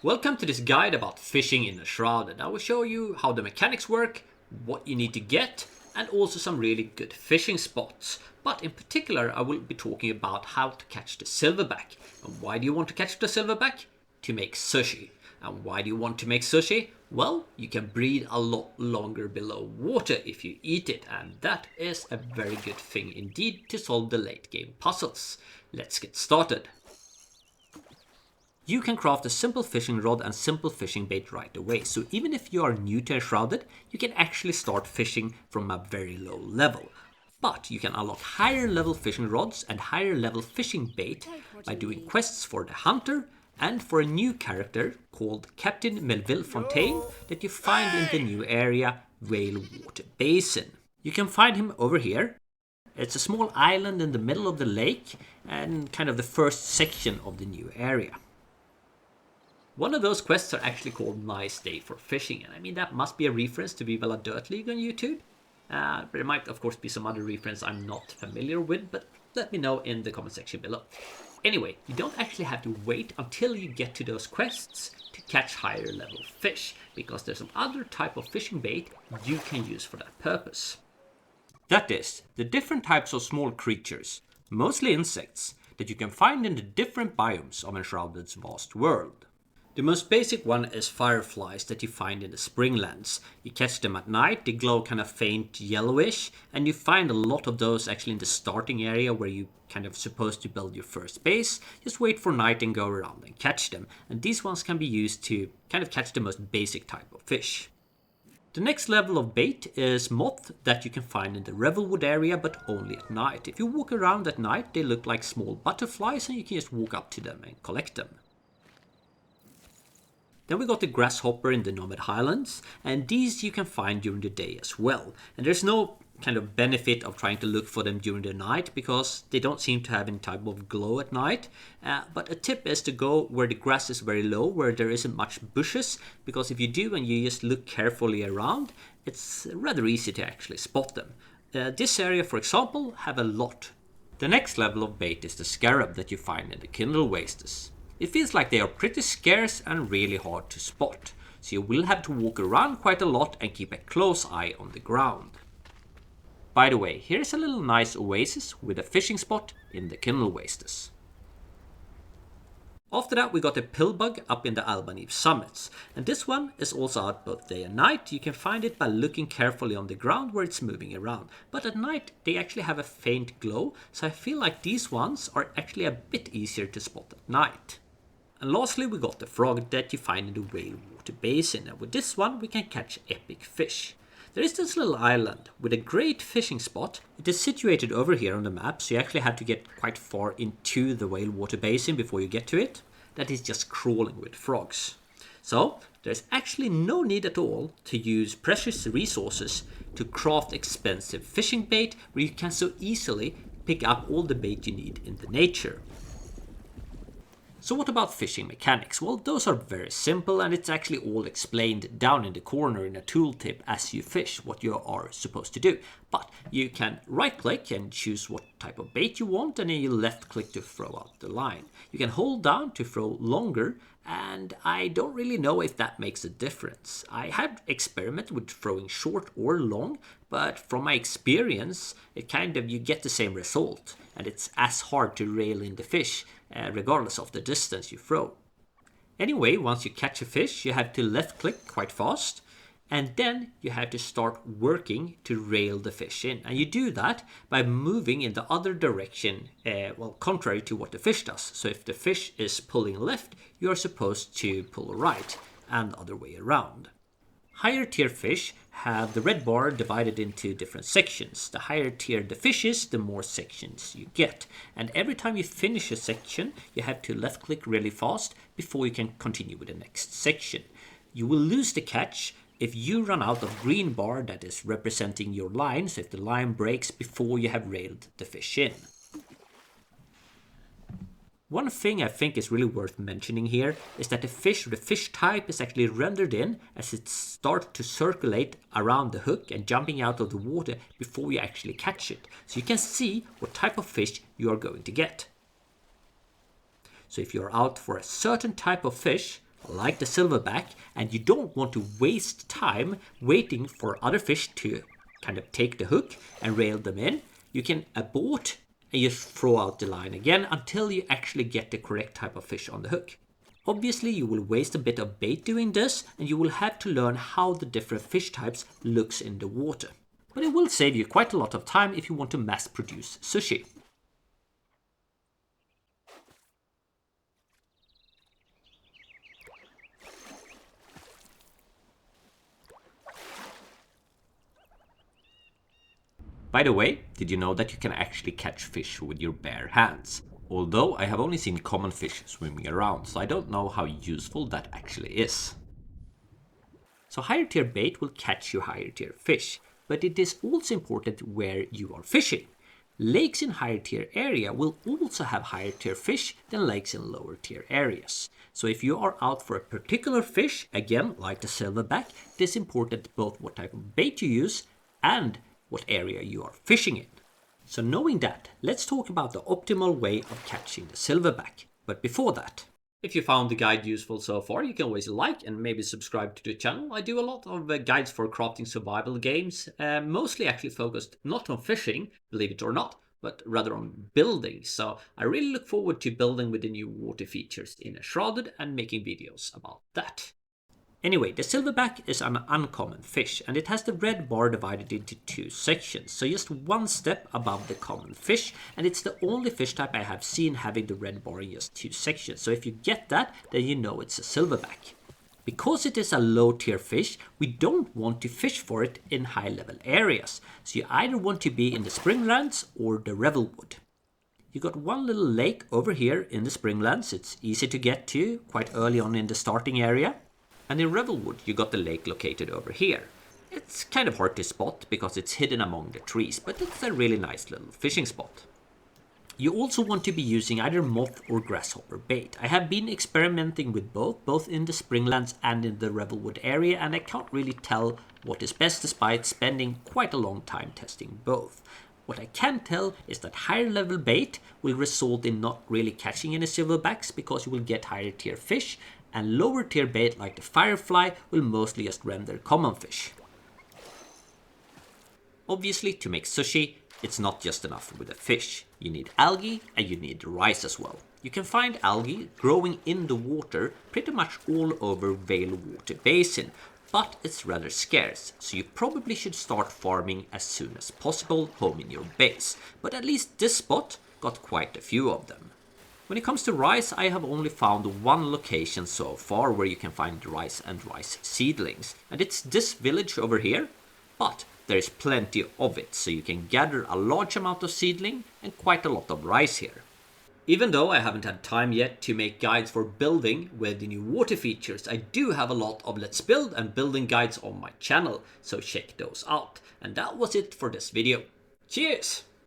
Welcome to this guide about fishing in Enshrouded. I will show you how the mechanics work, what you need to get, and also some really good fishing spots. But in particular, I will be talking about how to catch the silverback. And why do you want to catch the silverback? To make sushi. And why do you want to make sushi? Well, you can breathe a lot longer below water if you eat it, and that is a very good thing indeed to solve the late game puzzles. Let's get started. You can craft a simple fishing rod and simple fishing bait right away, so even if you are new to Enshrouded, you can actually start fishing from a very low level. But you can unlock higher level fishing rods and higher level fishing bait by doing quests for the hunter and for a new character called Captain Melville Fontaine that you find in the new area Vailwaterbasin. You can find him over here. It's a small island in the middle of the lake and kind of the first section of the new area. One of those quests are actually called Nice Day for Fishing, and I mean that must be a reference to Viva Dirt League on YouTube. There might of course be some other reference I'm not familiar with, but let me know in the comment section below. Anyway, you don't actually have to wait until you get to those quests to catch higher level fish, because there's some other type of fishing bait you can use for that purpose. That is, the different types of small creatures, mostly insects, that you can find in the different biomes of Enshrouded's vast world. The most basic one is fireflies that you find in the springlands. You catch them at night, they glow kind of faint yellowish, and you find a lot of those actually in the starting area where you kind of supposed to build your first base. Just wait for night and go around and catch them. And these ones can be used to kind of catch the most basic type of fish. The next level of bait is moth that you can find in the Revelwood area, but only at night. If you walk around at night, they look like small butterflies and you can just walk up to them and collect them. Then we got the Grasshopper in the Nomad Highlands, and these you can find during the day as well. And there's no kind of benefit of trying to look for them during the night because they don't seem to have any type of glow at night. But a tip is to go where the grass is very low, where there isn't much bushes, because if you do and you just look carefully around, it's rather easy to actually spot them. This area, for example, have a lot. The next level of bait is the Scarab that you find in the Kindle Wastes. It feels like they are pretty scarce and really hard to spot, so you will have to walk around quite a lot and keep a close eye on the ground. By the way, here's a little nice oasis with a fishing spot in the Kindle Wastes. After that we got the Pillbug up in the Albanese summits, and this one is also out both day and night. You can find it by looking carefully on the ground where it's moving around, but at night they actually have a faint glow, so I feel like these ones are actually a bit easier to spot at night. And lastly we got the frog that you find in the Vailwaterbasin, and with this one we can catch epic fish. There is this little island with a great fishing spot. It is situated over here on the map, so you actually have to get quite far into the Vailwaterbasin before you get to it. That is just crawling with frogs. So there's actually no need at all to use precious resources to craft expensive fishing bait where you can so easily pick up all the bait you need in the nature. So what about fishing mechanics? Well, those are very simple and it's actually all explained down in the corner in a tooltip as you fish, what you are supposed to do. But you can right click and choose what type of bait you want, and then you left click to throw out the line. You can hold down to throw longer, and I don't really know if that makes a difference. I have experimented with throwing short or long, but from my experience it you get the same result, and it's as hard to reel in the fish regardless of the distance you throw. Anyway, once you catch a fish you have to left click quite fast, and then you have to start working to reel the fish in, and you do that by moving in the other direction, contrary to what the fish does. So if the fish is pulling left, you are supposed to pull right, and the other way around. Higher tier fish have the red bar divided into different sections. The higher tier the fish is, the more sections you get. And every time you finish a section, you have to left click really fast before you can continue with the next section. You will lose the catch if you run out of green bar that is representing your line, so if the line breaks before you have reeled the fish in. One thing I think is really worth mentioning here is that the fish type is actually rendered in as it starts to circulate around the hook and jumping out of the water before you actually catch it. So you can see what type of fish you are going to get. So if you're out for a certain type of fish, like the silverback, and you don't want to waste time waiting for other fish to kind of take the hook and reel them in, you can abort and just throw out the line again until you actually get the correct type of fish on the hook. Obviously, you will waste a bit of bait doing this, and you will have to learn how the different fish types looks in the water. But it will save you quite a lot of time if you want to mass produce sushi. By the way, did you know that you can actually catch fish with your bare hands? Although I have only seen common fish swimming around, so I don't know how useful that actually is. So higher tier bait will catch you higher tier fish, but it is also important where you are fishing. Lakes in higher tier area will also have higher tier fish than lakes in lower tier areas. So if you are out for a particular fish, again like the silverback, it is important both what type of bait you use and what area you are fishing in. So knowing that, let's talk about the optimal way of catching the silverback. But before that, if you found the guide useful so far, you can always like and maybe subscribe to the channel. I do a lot of guides for crafting survival games, mostly actually focused not on fishing, believe it or not, but rather on building. So I really look forward to building with the new water features in Enshrouded and making videos about that. Anyway, the silverback is an uncommon fish, and it has the red bar divided into two sections, so just one step above the common fish, and it's the only fish type I have seen having the red bar in just two sections, so if you get that, then you know it's a silverback. Because it is a low tier fish, we don't want to fish for it in high level areas, so you either want to be in the springlands or the revelwood. You got one little lake over here in the springlands, it's easy to get to, quite early on in the starting area. And in Revelwood, you got the lake located over here. It's kind of hard to spot because it's hidden among the trees, but it's a really nice little fishing spot. You also want to be using either Moth or Grasshopper bait. I have been experimenting with both in the Springlands and in the Revelwood area, and I can't really tell what is best despite spending quite a long time testing both. What I can tell is that higher level bait will result in not really catching any silverbacks because you will get higher tier fish, and lower tier bait like the Firefly will mostly just render common fish. Obviously, to make sushi, it's not just enough with a fish. You need algae and you need rice as well. You can find algae growing in the water pretty much all over Vailwaterbasin, but it's rather scarce, so you probably should start farming as soon as possible home in your base. But at least this spot got quite a few of them. When it comes to rice, I have only found one location so far where you can find rice and rice seedlings. And it's this village over here, but there's plenty of it, so you can gather a large amount of seedling and quite a lot of rice here. Even though I haven't had time yet to make guides for building with the new water features, I do have a lot of Let's Build and building guides on my channel, so check those out. And that was it for this video. Cheers!